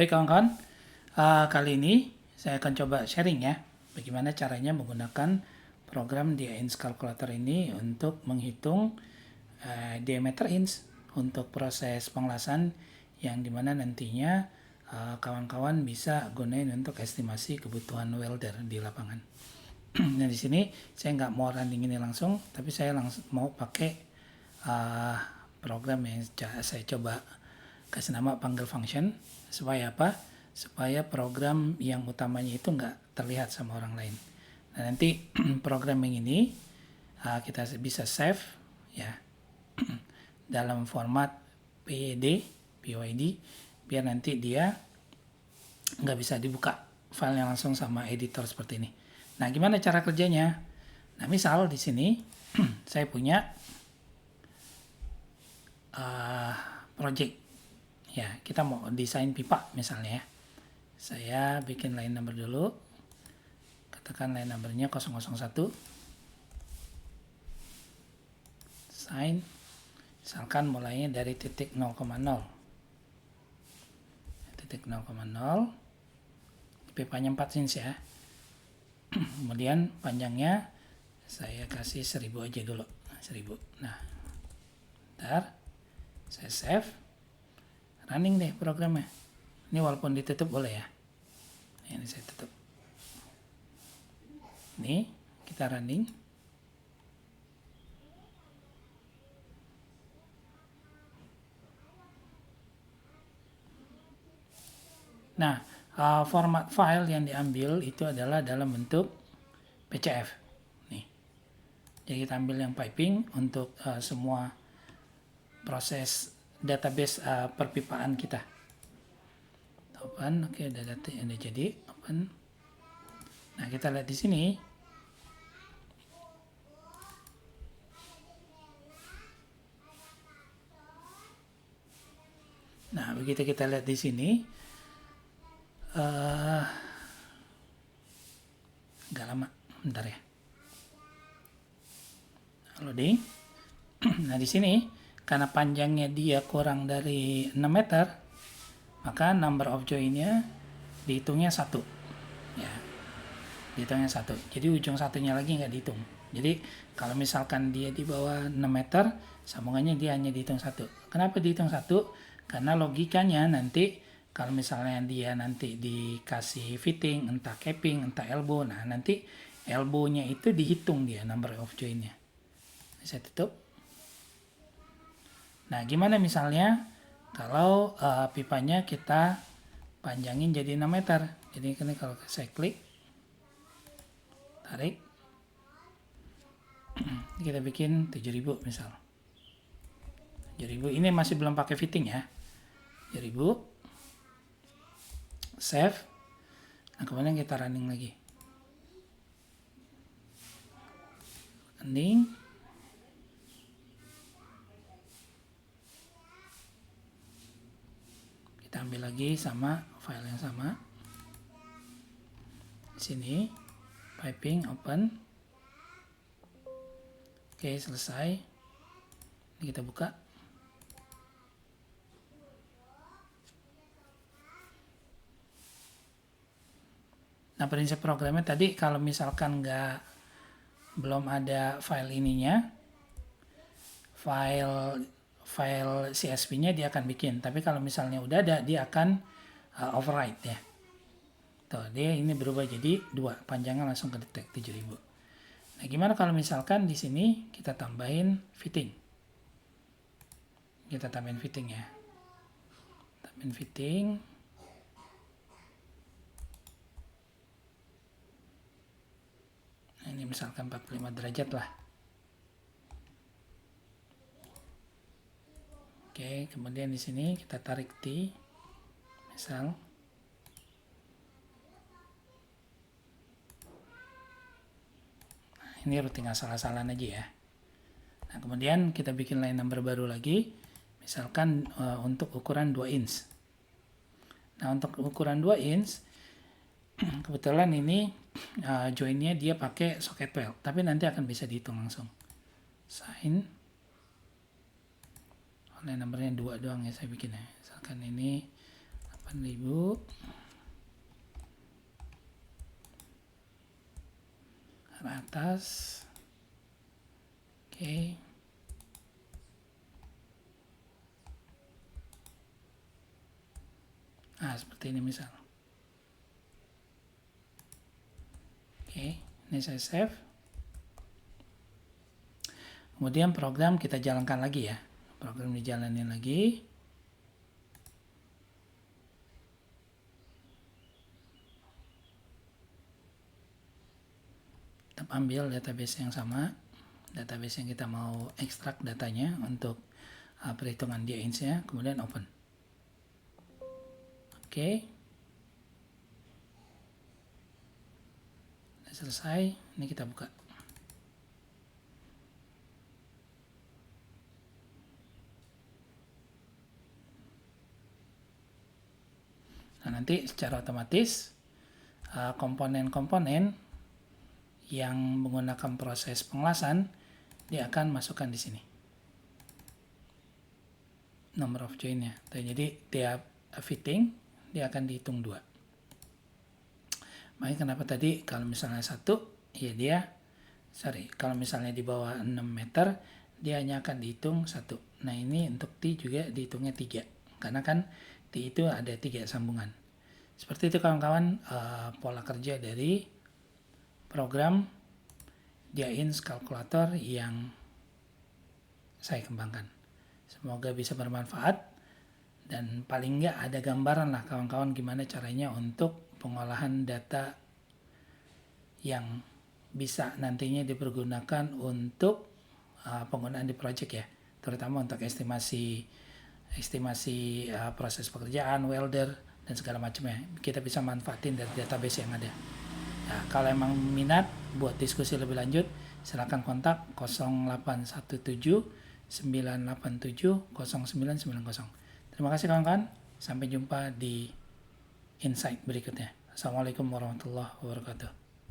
Baik kawan-kawan, kali ini saya akan coba sharing ya, bagaimana caranya menggunakan program DINS Calculator ini untuk menghitung diameter inch untuk proses pengelasan yang dimana nantinya kawan-kawan bisa gunain untuk estimasi kebutuhan welder di lapangan. Nah di sini saya nggak mau running ini langsung, tapi saya langsung mau pakai program yang saya coba kasih nama panggil function. Supaya apa? Supaya program yang utamanya itu nggak terlihat sama orang lain. Nah nanti program yang ini kita bisa save ya dalam format PYD, biar nanti dia nggak bisa dibuka filenya langsung sama editor seperti ini. Nah gimana cara kerjanya? Nah misal di sini saya punya project. Ya, kita mau desain pipa misalnya ya. Saya bikin line number dulu. Katakan line numbernya 001. Sign. Misalkan mulainya dari titik 0,0. Titik 0,0. Pipanya 4 inch ya. Kemudian panjangnya saya kasih 1000 aja dulu. 1000. Nah, ntar saya save. Running deh programnya. Ini walaupun ditutup boleh ya. Ini saya tutup. Ini kita running. Nah, format file yang diambil itu adalah dalam bentuk PCF. Nih. Jadi kita ambil yang piping untuk semua proses database perpipaan kita. Open, oke, udah data yang udah jadi. Open. Nah, kita lihat di sini. Nah, begitu kita lihat di sini, agak lama, bentar ya. Loading. Nah, di sini karena panjangnya dia kurang dari 6 meter, maka number of join-nya dihitungnya 1. Ya. Dihitungnya 1. Jadi ujung satunya lagi nggak dihitung. Jadi kalau misalkan dia di bawah 6 meter, sambungannya dia hanya dihitung 1. Kenapa dihitung 1? Karena logikanya nanti kalau misalnya dia nanti dikasih fitting, entah capping, entah elbow, nah nanti elbow-nya itu dihitung dia number of join-nya. Saya tutup. Nah, gimana misalnya kalau pipanya kita panjangin jadi 6 meter. Jadi ini kalau saya klik, tarik, kita bikin 7000 misal. 7000 ini masih belum pakai fitting ya. 7000, save. Nah, kemudian kita running lagi. Running. Kita ambil lagi sama file yang sama. Di sini piping open. Oke, selesai. Ini kita buka. Nah, prinsip programnya tadi kalau misalkan belum ada file ininya, file CSV-nya dia akan bikin. Tapi kalau misalnya udah ada, dia akan override ya. Tuh, dia ini berubah jadi 2, panjangnya langsung ke detek 7000. Nah, gimana kalau misalkan di sini kita tambahin fitting? Kita tambahin fitting ya. Tambahin fitting. Nah, ini misalkan 45 derajat lah. Oke, kemudian di sini kita tarik T, misal. Nah, ini tinggal salah-salahan aja ya. Nah, kemudian kita bikin line number baru lagi, misalkan untuk ukuran 2 inch. Nah, untuk ukuran 2 inch, kebetulan ini joinnya dia pakai socket weld, tapi nanti akan bisa dihitung langsung. Sign. Line numbernya 2 doang ya saya bikin ya. Misalkan ini 8.000 ke atas. Oke. Nah, seperti ini misal. Oke, ini saya save. Kemudian program kita jalankan lagi ya. Program dijalanin lagi. Kita ambil database yang sama. Database yang kita mau ekstrak datanya untuk perhitungan DINS-nya. Kemudian open. Oke. Sudah selesai. Ini kita buka. Nah, nanti secara otomatis komponen-komponen yang menggunakan proses pengelasan dia akan masukkan di sini number of join-nya. Jadi tiap fitting dia akan dihitung 2. Makanya kenapa tadi kalau misalnya 1 ya kalau misalnya di bawah 6 meter dia hanya akan dihitung 1. Nah, ini untuk T juga dihitungnya 3 karena kan T itu ada 3 sambungan. Seperti itu kawan-kawan pola kerja dari program DINS Calculator yang saya kembangkan. Semoga bisa bermanfaat dan paling nggak ada gambaran lah kawan-kawan gimana caranya untuk pengolahan data yang bisa nantinya dipergunakan untuk penggunaan di project ya, terutama untuk estimasi proses pekerjaan, welder dan segala macamnya. Kita bisa manfaatin dari database yang ada. Nah, kalau emang minat buat diskusi lebih lanjut, silakan kontak 0817 987 0990. Terima kasih kawan-kawan. Sampai jumpa di insight berikutnya. Assalamualaikum warahmatullahi wabarakatuh.